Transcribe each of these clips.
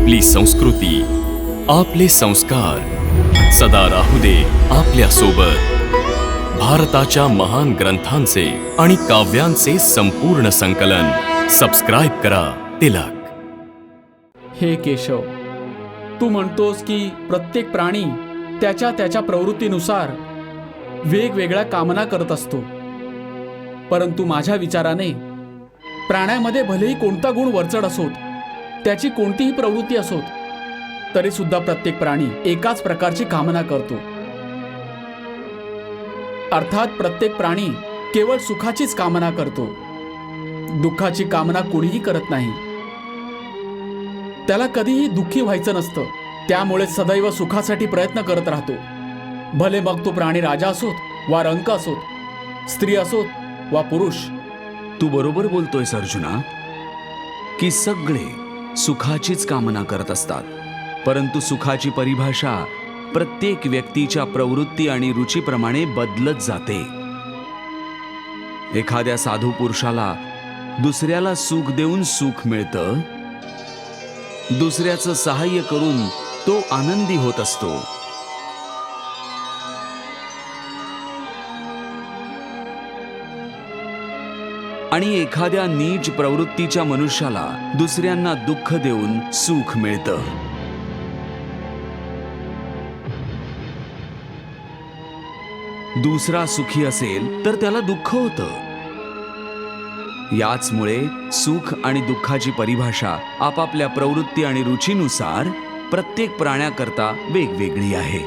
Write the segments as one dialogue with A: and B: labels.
A: आपली संस्कृती, आपले संस्कार सदा राहू दे आपल्या सोबत. भारताच्या महान ग्रंथांचे आणि काव्यांचे संपूर्ण संकलन. सबस्क्राईब करा तिलक.
B: हे केशव, तू म्हणतोस की प्रत्येक प्राणी त्याच्या त्याच्या प्रवृत्तीनुसार वेगवेगळ्या कामना करत असतो, परंतु माझ्या विचाराने प्राण्यामध्ये भलेही कोणता गुण वरचढ असोत, त्याची कोणतीही प्रवृत्ती असोत, तरी सुद्धा प्रत्येक प्राणी एकाच प्रकारची कामना करतो. अर्थात प्रत्येक प्राणी केवळ सुखाचीच कामना करतो, दुःखाची कामना कोणीही करत नाही. त्याला कधीही दुःखी व्हायचं नसतं, त्यामुळे सदैव सुखासाठी प्रयत्न करत राहतो. भले मग तो प्राणी राजा असोत वा रंक असोत, स्त्री असोत वा पुरुष.
C: तू बरोबर बोलतोयस अर्जुना, की सगळे सुखाचीच कामना करत असतात, परंतु सुखाची परिभाषा प्रत्येक व्यक्तीच्या प्रवृत्ती आणि रुचीप्रमाणे बदलत जाते. एखाद्या साधू पुरुषाला दुसऱ्याला सुख देऊन सुख मिळतं, दुसऱ्याचं सहाय्य करून तो आनंदी होत असतो. आणि एखाद्या नीच प्रवृत्तीच्या मनुष्याला दुसऱ्यांना दुःख देऊन सुख मिळतं. दुसरा सुखी असेल तर त्याला दुःख होतं. याचमुळे सुख आणि दुःखाची परिभाषा आपापल्या प्रवृत्ती आणि रुचीनुसार प्रत्येक प्राण्याकरता वेगवेगळी आहे.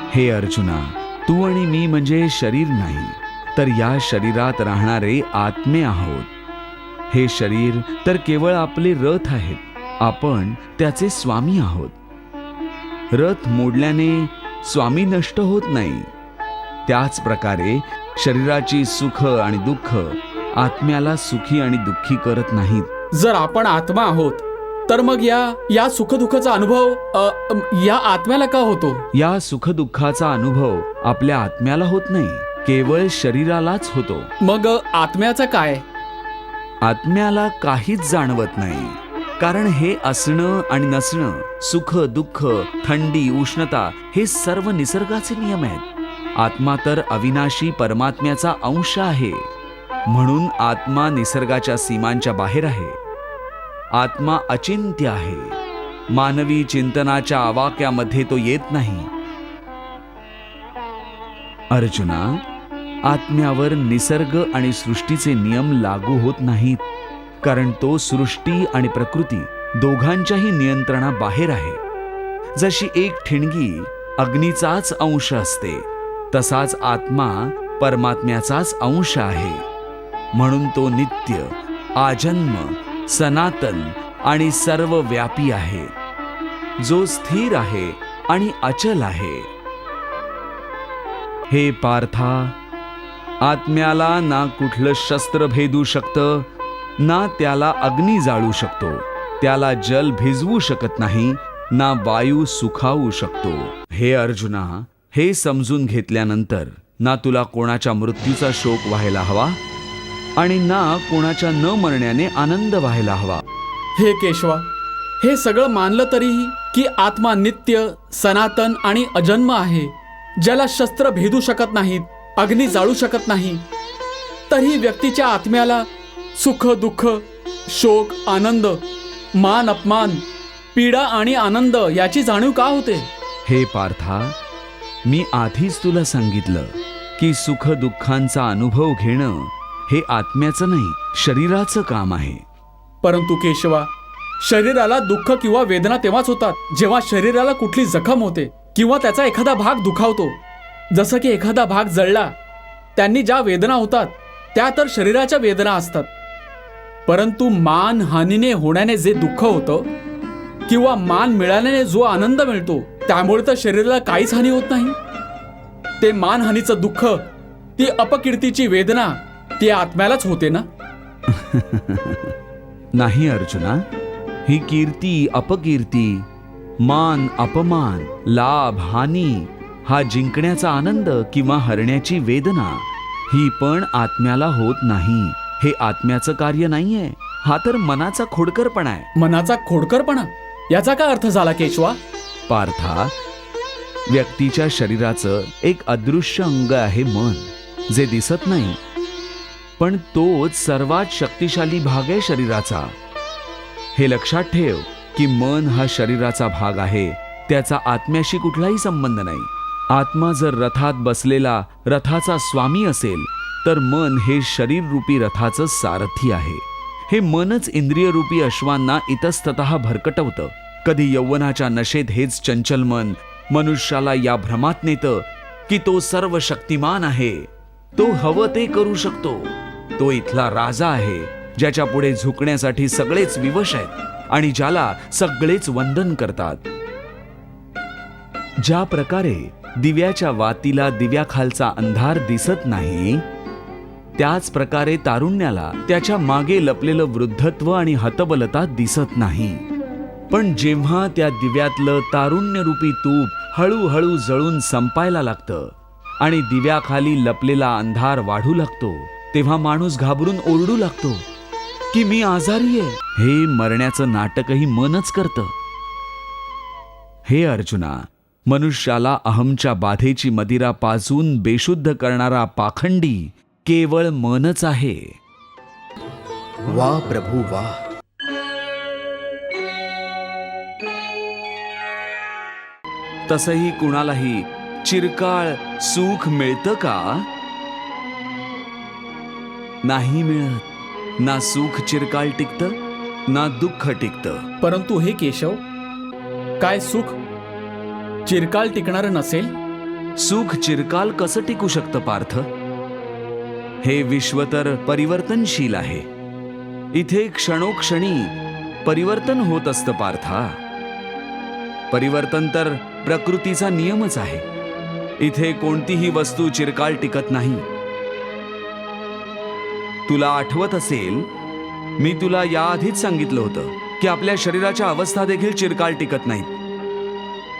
C: हे अर्जुना, तू आणि मी म्हणजे शरीर नाही, तर या शरीरात राहणारे आत्मे आहोत. हे शरीर तर केवळ आपले रथ आहेत, आपण त्याचे स्वामी आहोत. रथ मोडल्याने स्वामी नष्ट होत नाही, त्याच प्रकारे शरीराची सुख आणि दुःख आत्म्याला सुखी आणि दुःखी करत नाहीत.
B: जर आपण आत्मा आहोत तर मग या सुखदुःखाचा अनुभव या आत्म्याला का होतो?
C: या सुखदुःखाचा अनुभव आपल्या आत्म्याला होत नाही, केवळ शरीरालाच होतो.
B: मग आत्म्याचं काय?
C: आत्म्याला काहीच जाणवत नाही, कारण हे असणं आणि नसणं, सुख दुःख, थंडी उष्णता हे सर्व निसर्गाचे नियम आहेत. आत्मा तर अविनाशी परमात्म्याचा अंश आहे, म्हणून आत्मा निसर्गाच्या सीमांच्या बाहेर आहे. आत्मा अचिंत्य आहे, मानवी चिंतनाच्या आवाक्यामध्ये तो येत नाही. अर्जुना, आत्म्यावर निसर्ग आणि सृष्टीचे नियम लागू होत नाहीत, कारण तो सृष्टी आणि प्रकृती दोघांच्याही नियंत्रणाबाहेर आहे. जशी एक ठिणगी अग्नीचाच अंश असते, तसाच आत्मा परमात्म्याचाच अंश आहे. म्हणून तो नित्य, आजन्म, सनातन आणि सर्वव्यापी आहे, जो स्थिर आहे आणि अचल आहे. हे पार्था, आत्म्याला ना कुठलं शस्त्र भेदू शकतं, ना त्याला अग्नी जाळू शकतो, त्याला जल भिजवू शकत नाही, ना वायू सुखावू शकतो. हे अर्जुना, हे समजून घेतल्यानंतर ना तुला कोणाच्या मृत्यूचा शोक व्हायला हवा आणि ना कोणाच्या न मरण्याने आनंद व्हायला हवा.
B: हे केशवा, हे सगळं मानलं तरीही की आत्मा नित्य, सनातन आणि अजन्म आहे, ज्याला शस्त्र भेदू शकत नाहीत, अग्नी जाळू शकत नाही, तरीही व्यक्तीच्या आत्म्याला सुख दुःख, शोक आनंद, मान अपमान, पीडा आणि आनंद याची जाणीव का होते?
C: हे पार्था, मी आधीच तुला सांगितलं की सुख दुःखांचा अनुभव घेणं हे आत्म्याचं नाही, शरीराचं काम आहे.
B: परंतु केशवा, शरीराला दुःख किंवा वेदना तेव्हाच होतात जेव्हा शरीराला कुठली जखम होते किंवा त्याचा एखादा भाग दुखावतो. जसं की एखादा भाग जळला, त्यांनी ज्या वेदना होतात त्या तर शरीराच्या वेदना असतात. परंतु मान हानीने होण्याने जे दुःख होतं किंवा मान मिळाल्याने जो आनंद मिळतो, त्यामुळे तर शरीराला काहीच हानी होत नाही. ते मानहानीचं दुःख, ती अपकीर्तीची वेदना, ती आत्म्यालाच होते ना?
C: नाही अर्जुना, ही कीर्ती अपकीर्ती, मान अपमान, लाभ हानी हा जिंकण्याचा आनंद किंवा हरण्याची वेदना ही पण आत्म्याला होत नाही. हे आत्म्याचं कार्य नाहीये, हा तर मनाचा खोडकरपणा आहे.
B: मनाचा खोडकरपणा याचा काय अर्थ झाला केशवा?
C: पार्था, व्यक्तीच्या शरीराचं एक अदृश्य अंग आहे मन, जे दिसत नाही, पण तोच सर्वात शक्तिशाली भाग आहे शरीराचा. हे लक्षात ठेव की मन हा शरीराचा भाग आहे, त्याचा आत्म्याशी कुठलाही संबंध नाही. आत्मा जर रथात बसलेला रथाचा स्वामी असेल, तर मन हे शरीर रूपी रथाचं सारथी आहे. हे मनच इंद्रिय रूपी अश्वांना इतस्ततः भरकटवतं. कधी यौवनाच्या नशेत हेच चंचल मन मनुष्याला या भ्रमात नेतं की तो सर्व शक्तिमान आहे, तो हवं ते करू शकतो, तो इथला राजा आहे, ज्याच्या पुढे झुकण्यासाठी सगळेच विवश आहेत आणि ज्याला सगळेच वंदन करतात. ज्या प्रकारे दिव्याच्या वातीला दिव्याखालचा अंधार दिसत नाही, त्याच प्रकारे तारुण्याला त्याच्या मागे लपलेलं वृद्धत्व आणि हतबलता दिसत नाही. पण जेव्हा त्या दिव्यातलं तारुण्यरूपी तूप हळूहळू जळून संपायला लागतं आणि दिव्याखाली लपलेला अंधार वाढू लागतो, तेव्हा माणूस घाबरून ओरडू लागतो की मी आजारी आहे. हे मरण्याचं नाटकही मनच करतं. हे अर्जुना, मनुष्याला अहमच्या बाधेची मदिरा पाजून बेशुद्ध करणारा पाखंडी केवळ मनच आहे.
D: वा प्रभू वा.
C: तसही कुणालाही चिरकाळ सुख मिळतं का? नाही मिळत. ना सुख चिरकाळ टिकतं, ना दुःख टिकतं.
B: परंतु हे केशव, काय सुख चिरकाल टिकणारं नसेल?
C: सुख चिरकाल कसं टिकू शकतं पार्थ? हे विश्व तर परिवर्तनशील आहे. इथे क्षणोक्षणी परिवर्तन होत असतं पार्था. परिवर्तन तर प्रकृतीचा नियमच आहे. इथे कोणतीही वस्तू चिरकाल टिकत नाही. तुला आठवत असेल, मी तुला याआधीच सांगितलं होतं की आपल्या शरीराच्या अवस्था देखील चिरकाल टिकत नाहीत.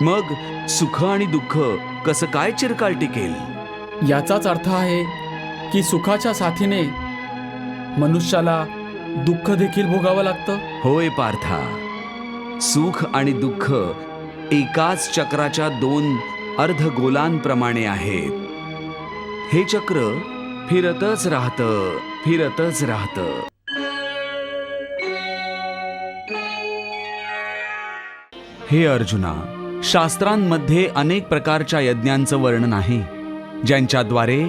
C: मग सुख आणि दुःख कसं काय चिरकाल टिकेल?
B: याचाच अर्थ आहे की सुखाच्या साथीने मनुष्याला दुःख देखील भोगावं लागतं.
C: होय पार्था, सुख आणि दुःख एकाच चक्राच्या दोन अर्धगोलांप्रमाणे आहेत. हे चक्र फिरतच राहतं, फिरतच राहतं. हे अर्जुना, शास्त्रांमध्ये अनेक प्रकारच्या यज्ञांचं वर्णन आहे, ज्यांच्याद्वारे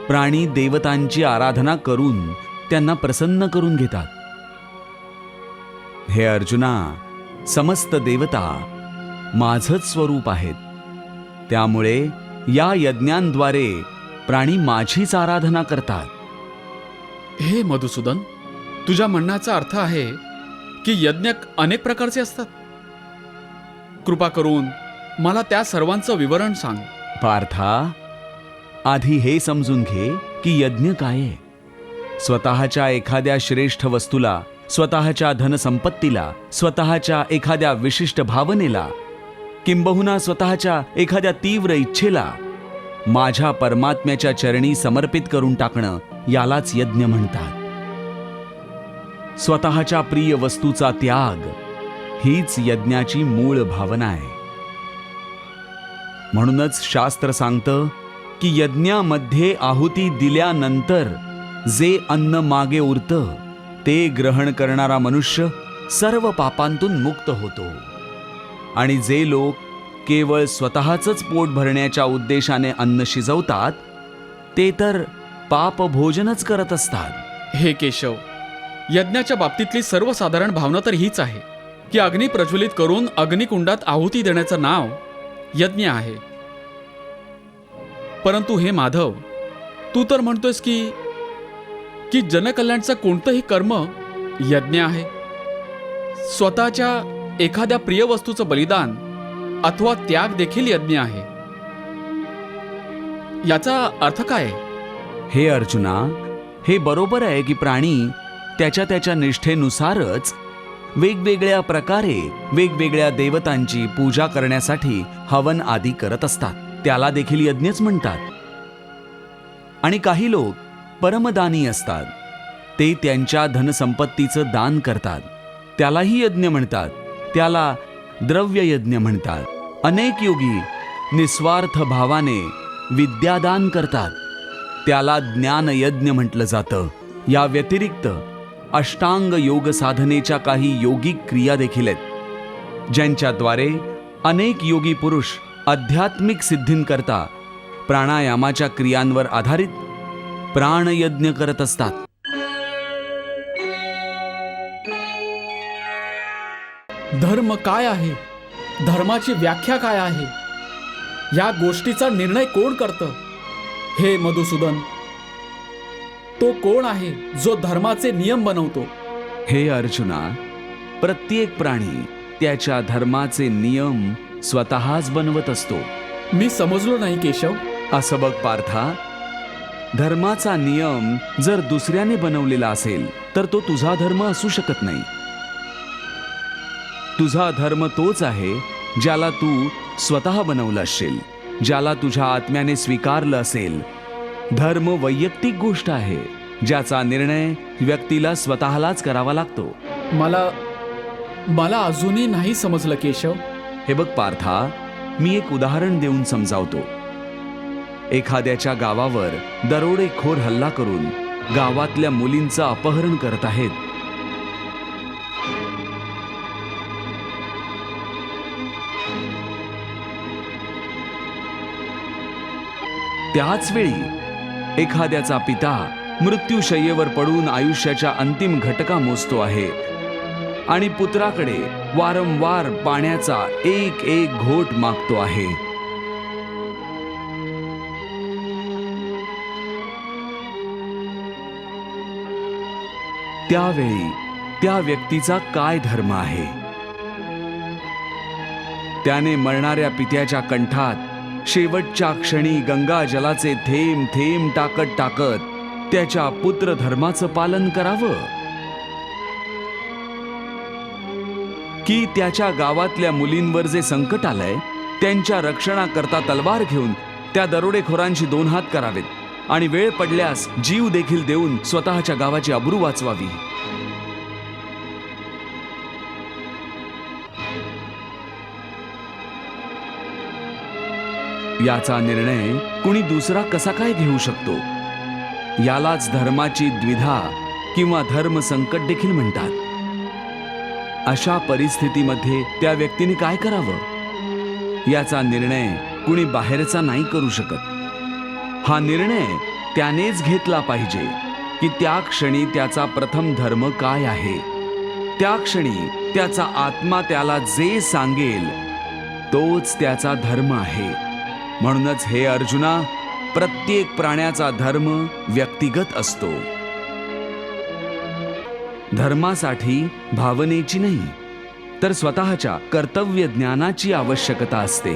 C: प्राणी देवतांची आराधना करून त्यांना प्रसन्न करून घेतात. हे अर्जुना, समस्त देवता माझंच स्वरूप आहेत. त्यामुळे या यज्ञांद्वारे प्राणी माझीच आराधना करतात.
B: हे मधुसूदन, तुझ्या म्हणण्याचा अर्थ आहे की यज्ञ अनेक प्रकारचे असतात. कृपा करून मला त्या सर्वांचं विवरण सांग.
C: पार्था, आधी हे समजून घे की यज्ञ काय आहे. स्वतःच्या एखाद्या श्रेष्ठ वस्तूला, स्वतःच्या धनसंपत्तीला, स्वतःच्या एखाद्या विशिष्ट भावनेला, किंबहुना स्वतःच्या एखाद्या तीव्र इच्छेला माझ्या परमात्म्याच्या चरणी समर्पित करून टाकणं, यालाच यज्ञ म्हणतात. स्वतःच्या प्रिय वस्तूचा त्याग हीच यज्ञाची मूळ भावना आहे. म्हणूनच शास्त्र सांगतं की यज्ञामध्ये आहुती दिल्यानंतर जे अन्न मागे उरतं ते ग्रहण करणारा मनुष्य सर्व पापांतून मुक्त होतो. आणि जे लोक केवळ स्वतःचंच पोट भरण्याच्या उद्देशाने अन्न शिजवतात, ते तर पाप भोजनच करत असतात.
B: हे केशव, यज्ञाच्या बाबतीतली सर्वसाधारण भावना तर हीच आहे की अग्नी प्रज्वलित करून अग्निकुंडात आहुती देण्याचं नाव यज्ञ आहे. परंतु हे माधव, तू तर म्हणतोयस की जनकल्याणचं कोणतंही कर्म यज्ञ आहे. स्वतःच्या एखाद्या प्रिय वस्तूचं बलिदान अथवा त्याग देखील यज्ञ आहे. याचा अर्थ काय आहे?
C: हे अर्जुना, हे बरोबर आहे की प्राणी त्याच्या त्याच्या निष्ठेनुसारच वेगवेगळ्या प्रकारे वेगवेगळ्या देवतांची पूजा करण्यासाठी हवन आदी करत असतात. त्याला देखील यज्ञच म्हणतात. आणि काही लोक परमदानी असतात. ते त्यांच्या धनसंपत्तीचं दान करतात. त्यालाही यज्ञ म्हणतात. त्याला द्रव्य यज्ञ म्हणतात. अनेक योगी निस्वार्थ भावाने विद्यादान करतात. त्याला ज्ञान यज्ञ म्हटलं जातं. या व्यतिरिक्त अष्टांग योग साधनेच्या काही योगिक क्रिया देखील आहेत, ज्यांच्याद्वारे अनेक योगी पुरुष आध्यात्मिक सिद्धींकरता प्राणायामाच्या क्रियांवर आधारित प्राणयज्ञ करत असतात.
B: धर्म काय आहे, धर्माची व्याख्या काय आहे, या गोष्टीचा निर्णय कोण करतं? हे मधुसूदन, तो कोण आहे जो धर्माचे नियम बनवतो?
C: हे अर्जुना, प्रत्येक प्राणी त्याच्या धर्माचे नियम स्वतःच बनवत असतो.
B: मी समजलो नाही केशव.
C: असं बघ पार्था, धर्माचा नियम जर दुसऱ्याने बनवलेला असेल तर तो तुझा धर्म असू शकत नाही. तुझा धर्म तोच आहे ज्याला तू स्वतः बनवलं असेल, ज्याला तुझ्या आत्म्याने स्वीकारलं असेल. धर्म वैयक्तिक गोष्ट आहे, ज्याचा निर्णय व्यक्तीला स्वतःलाच करावा लागतो.
B: मला अजूनही नाही समजलं केशव.
C: हे बघ पार्था, मी एक उदाहरण देऊन समजावतो. एखाद्याच्या गावावर दरोडेखोर हल्ला करून गावातल्या मुलींचं अपहरण करत आहेत. त्याच वेळी एखाद्याचा पिता मृत्यूशय्येवर पडून आयुष्याच्या अंतिम घटका मोजतो आहे आणि पुत्राकडे वारंवार पाण्याचा एक एक घोट मागतो आहे. त्यावेळी त्या व्यक्तीचा काय धर्म आहे? त्याने मरणाऱ्या पित्याच्या कंठात शेवटच्या क्षणी गंगा जलाचे थेंब थेंब टाकत टाकत त्याच्या पुत्र धर्माचं पालन करावं, की त्याच्या गावातल्या मुलींवर जे संकट आलंय त्यांच्या रक्षणाकरता तलवार घेऊन त्या दरोडेखोरांशी दोन हात करावेत आणि वेळ पडल्यास जीव देखील देऊन स्वतःच्या गावाची अब्रू वाचवावी? याचा निर्णय कुणी दुसरा कसा काय घेऊ शकतो? यालाच धर्माची द्विधा किंवा धर्म संकट देखील म्हणतात. अशा परिस्थितीमध्ये त्या व्यक्तीने काय करावं याचा निर्णय कुणी बाहेरचा नाही करू शकत. हा निर्णय त्यानेच घेतला पाहिजे की त्या क्षणी त्याचा प्रथम धर्म काय आहे. त्या क्षणी त्याचा आत्मा त्याला जे सांगेल तोच त्याचा धर्म आहे. म्हणूनच हे अर्जुना, प्रत्येक प्राण्याचा धर्म व्यक्तिगत असतो. धर्मासाठी भावनेची नाही तर स्वतःच्या कर्तव्य ज्ञानाची आवश्यकता असते.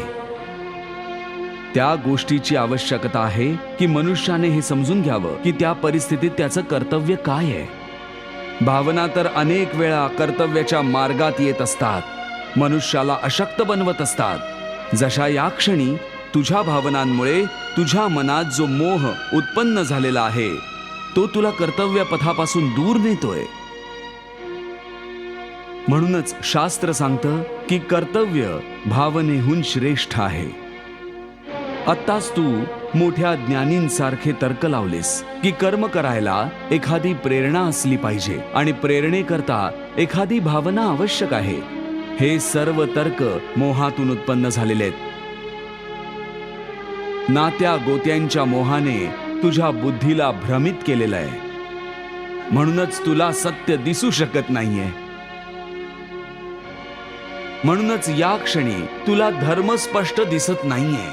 C: त्या गोष्टीची आवश्यकता आहे की मनुष्याने हे समजून घ्यावं की त्या परिस्थितीत त्याचं कर्तव्य काय आहे. भावना तर अनेक वेळा कर्तव्याच्या मार्गात येत असतात, मनुष्याला अशक्त बनवत असतात. जशा या क्षणी तुझ्या भावनांमुळे तुझ्या मनात जो मोह उत्पन्न झालेला आहे तो तुला कर्तव्य पथापासून दूर नेतोय. म्हणूनच शास्त्र सांगतं की कर्तव्य भावनेहून श्रेष्ठ आहे. आत्ताच तू मोठ्या ज्ञानींसारखे तर्क लावलेस की कर्म करायला एखादी प्रेरणा असली पाहिजे आणि प्रेरणेकरता एखादी भावना आवश्यक आहे. हे सर्व तर्क मोहातून उत्पन्न झालेले आहेत. नात्या गोत्यांच्या मोहाने तुझ्या बुद्धीला भ्रमित केलेलं आहे. म्हणूनच तुला सत्य दिसू शकत नाहीये. म्हणूनच या क्षणी तुला धर्म स्पष्ट दिसत नाहीये.